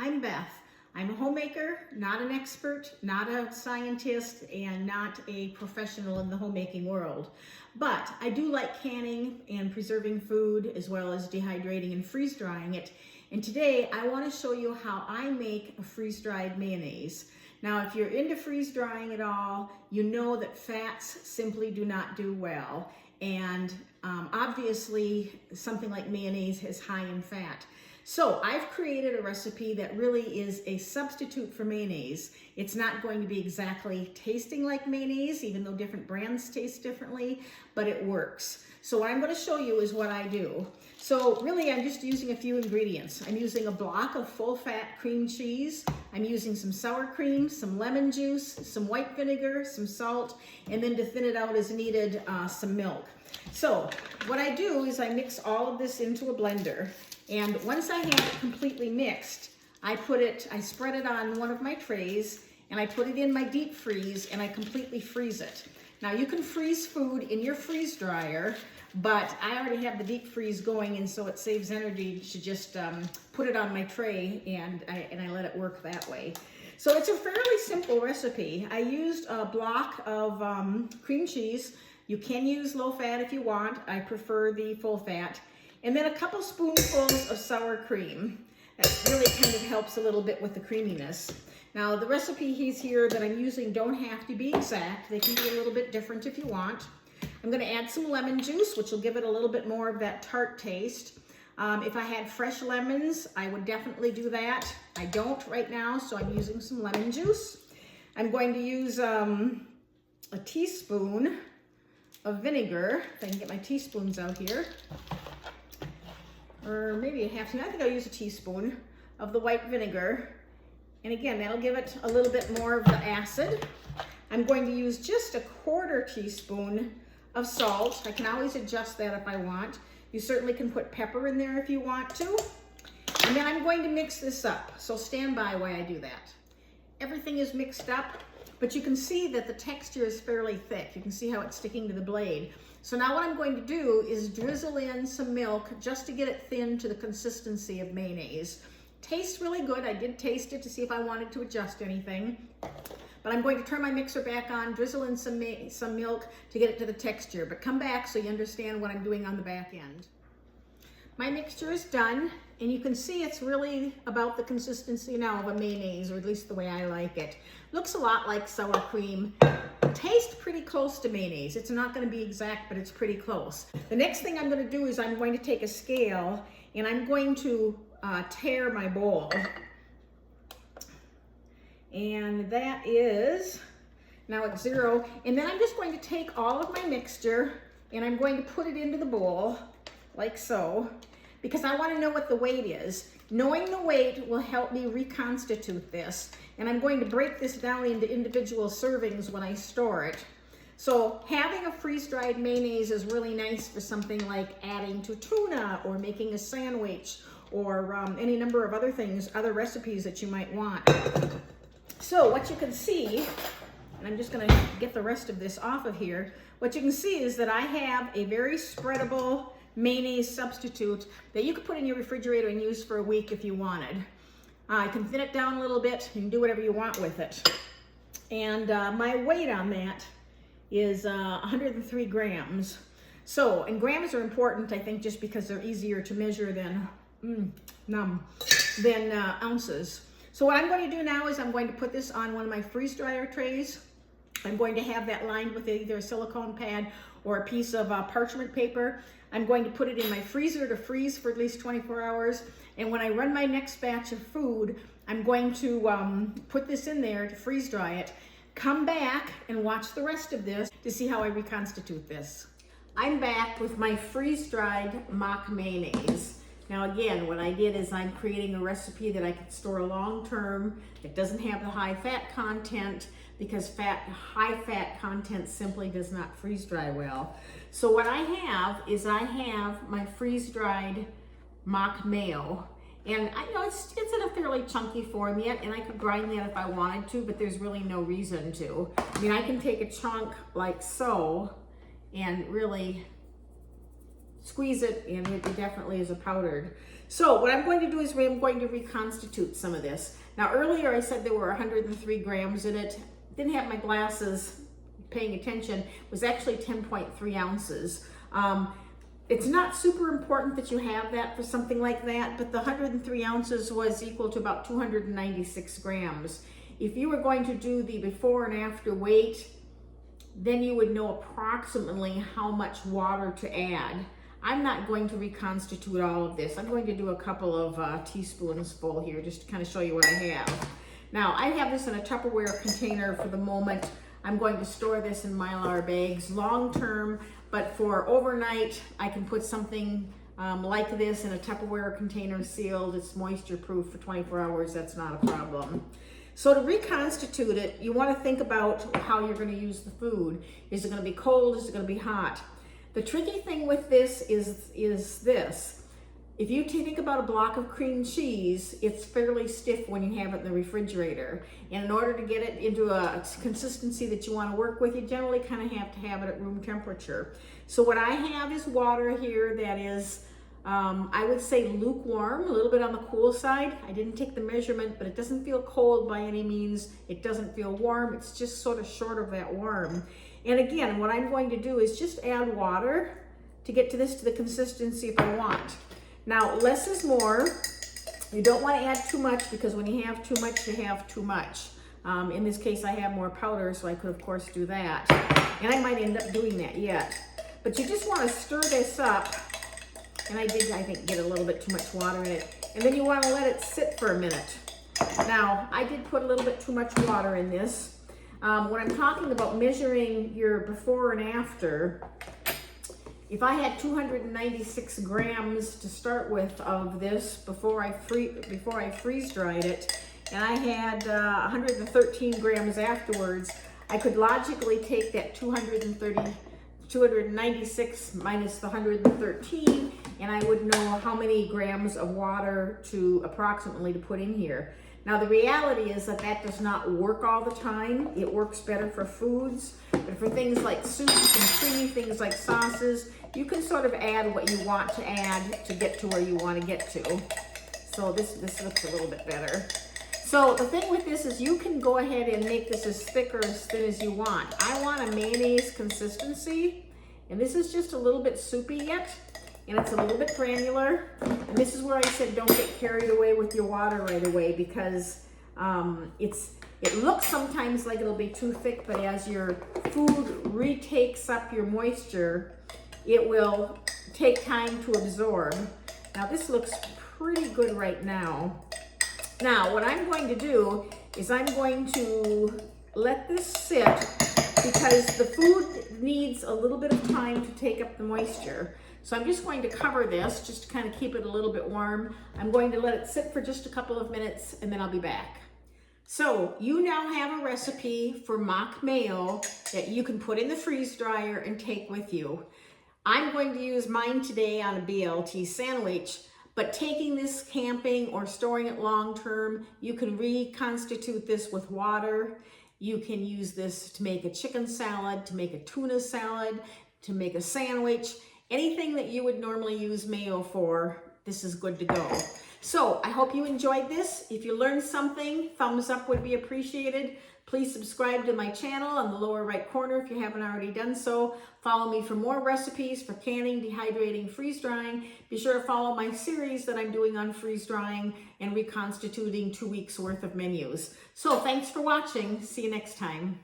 I'm Beth. I'm a homemaker, not an expert, not a scientist, and not a professional in the homemaking world. But I do like canning and preserving food, as well as dehydrating and freeze drying it. And today I want to show you how I make a freeze-dried mayonnaise. Now, if you're into freeze drying at all, you know that fats simply do not do well. And obviously something like mayonnaise is high in fat. So I've created a recipe that really is a substitute for mayonnaise. It's not going to be exactly tasting like mayonnaise, even though different brands taste differently, but it works. So what I'm going to show you is what I do. So really I'm just using a few ingredients. I'm using a block of full-fat cream cheese. I'm using some sour cream, some lemon juice, some white vinegar, some salt, and then to thin it out as needed, some milk. So what I do is I mix all of this into a blender. And once I have it completely mixed, I spread it on one of my trays and I put it in my deep freeze and I completely freeze it. Now you can freeze food in your freeze dryer, but I already have the deep freeze going, and so it saves energy to just put it on my tray and I let it work that way. So it's a fairly simple recipe. I used a block of cream cheese. You can use low fat if you want. I prefer the full fat. And then a couple spoonfuls of sour cream. That really kind of helps a little bit with the creaminess. Now the recipes here that I'm using don't have to be exact. They can be a little bit different if you want. I'm going to add some lemon juice, which will give it a little bit more of that tart taste. If I had fresh lemons, I would definitely do that. I don't right now, so I'm using some lemon juice. I'm going to use a teaspoon of vinegar. If I can get my teaspoons out here. Or maybe a half teaspoon. I think I'll use a teaspoon of the white vinegar. And again, that'll give it a little bit more of the acid. I'm going to use just a quarter teaspoon of salt. I can always adjust that if I want. You certainly can put pepper in there if you want to. And then I'm going to mix this up. So stand by while I do that. Everything is mixed up, but you can see that the texture is fairly thick. You can see how it's sticking to the blade. So now what I'm going to do is drizzle in some milk just to get it thin to the consistency of mayonnaise. Tastes really good. I did taste it to see if I wanted to adjust anything. But I'm going to turn my mixer back on, drizzle in some milk to get it to the texture. But come back so you understand what I'm doing on the back end. My mixture is done, and you can see it's really about the consistency now of a mayonnaise, or at least the way I like it. Looks a lot like sour cream. Tastes pretty close to mayonnaise. It's not going to be exact, but it's pretty close. The next thing I'm going to do is I'm going to take a scale and I'm going to tare my bowl. And that is, now it's 0. And then I'm just going to take all of my mixture and I'm going to put it into the bowl, like so, because I want to know what the weight is. Knowing the weight will help me reconstitute this. And I'm going to break this down into individual servings when I store it. So having a freeze-dried mayonnaise is really nice for something like adding to tuna or making a sandwich or any number of other things, other recipes that you might want. So what you can see, and I'm just going to get the rest of this off of here, what you can see is that I have a very spreadable mayonnaise substitute that you could put in your refrigerator and use for a week if you wanted. I can thin it down a little bit and do whatever you want with it. And my weight on that is 103 grams. So, and grams are important, I think, just because they're easier to measure than ounces. So what I'm going to do now is I'm going to put this on one of my freeze dryer trays. I'm going to have that lined with either a silicone pad or a piece of parchment paper. I'm going to put it in my freezer to freeze for at least 24 hours. And when I run my next batch of food, I'm going to put this in there to freeze dry it. Come back and watch the rest of this to see how I reconstitute this. I'm back with my freeze-dried mock mayonnaise. Now again, what I did is I'm creating a recipe that I can store long-term. It doesn't have the high fat content because high fat content simply does not freeze dry well. So what I have is I have my freeze-dried mock mayo. And I know it's in a fairly chunky form yet, and I could grind that if I wanted to, but there's really no reason to. I mean, I can take a chunk like so and really squeeze it, and it definitely is a powdered. So what I'm going to do is I'm going to reconstitute some of this. Now earlier I said there were 103 grams in it. Didn't have my glasses paying attention. It was actually 10.3 ounces. It's not super important that you have that for something like that, but the 103 ounces was equal to about 296 grams. If you were going to do the before and after weight, then you would know approximately how much water to add. I'm not going to reconstitute all of this. I'm going to do a couple of teaspoons full here just to kind of show you what I have. Now, I have this in a Tupperware container for the moment. I'm going to store this in Mylar bags long term, but for overnight, I can put something like this in a Tupperware container sealed. It's moisture proof for 24 hours. That's not a problem. So to reconstitute it, you want to think about how you're going to use the food. Is it going to be cold? Is it going to be hot? The tricky thing with this is this. If you think about a block of cream cheese, it's fairly stiff when you have it in the refrigerator. And in order to get it into a consistency that you want to work with, you generally kind of have to have it at room temperature. So what I have is water here that is, I would say lukewarm, a little bit on the cool side. I didn't take the measurement, but it doesn't feel cold by any means. It doesn't feel warm. It's just sort of short of that warm. And again, what I'm going to do is just add water to get to the consistency if I want. Now, less is more. You don't want to add too much because when you have too much, you have too much. In this case, I have more powder, so I could, of course, do that. And I might end up doing that yet. But you just want to stir this up. And I did, I think, get a little bit too much water in it. And then you want to let it sit for a minute. Now, I did put a little bit too much water in this. When I'm talking about measuring your before and after, if I had 296 grams to start with of this before I freeze dried it, and I had 113 grams afterwards, I could logically take that 296 minus the 113, and I would know how many grams of water to approximately to put in here. Now the reality is that that does not work all the time. It works better for foods, but for things like soups and creamy things like sauces, you can sort of add what you want to add to get to where you want to get to. So this looks a little bit better. So the thing with this is you can go ahead and make this as thick or as thin as you want. I want a mayonnaise consistency, and this is just a little bit soupy yet. And it's a little bit granular. And this is where I said don't get carried away with your water right away because it looks sometimes like it'll be too thick, but as your food retakes up your moisture, it will take time to absorb. Now this looks pretty good right now. Now what I'm going to do is I'm going to let this sit because the food needs a little bit of time to take up the moisture. So I'm just going to cover this just to kind of keep it a little bit warm. I'm going to let it sit for just a couple of minutes and then I'll be back. So you now have a recipe for mock mayo that you can put in the freeze dryer and take with you. I'm going to use mine today on a BLT sandwich, but taking this camping or storing it long term, you can reconstitute this with water. You can use this to make a chicken salad, to make a tuna salad, to make a sandwich. Anything that you would normally use mayo for, this is good to go. So I hope you enjoyed this. If you learned something, thumbs up would be appreciated. Please subscribe to my channel on the lower right corner if you haven't already done so. Follow me for more recipes for canning, dehydrating, freeze drying. Be sure to follow my series that I'm doing on freeze drying and reconstituting 2 weeks worth of menus. So thanks for watching. See you next time.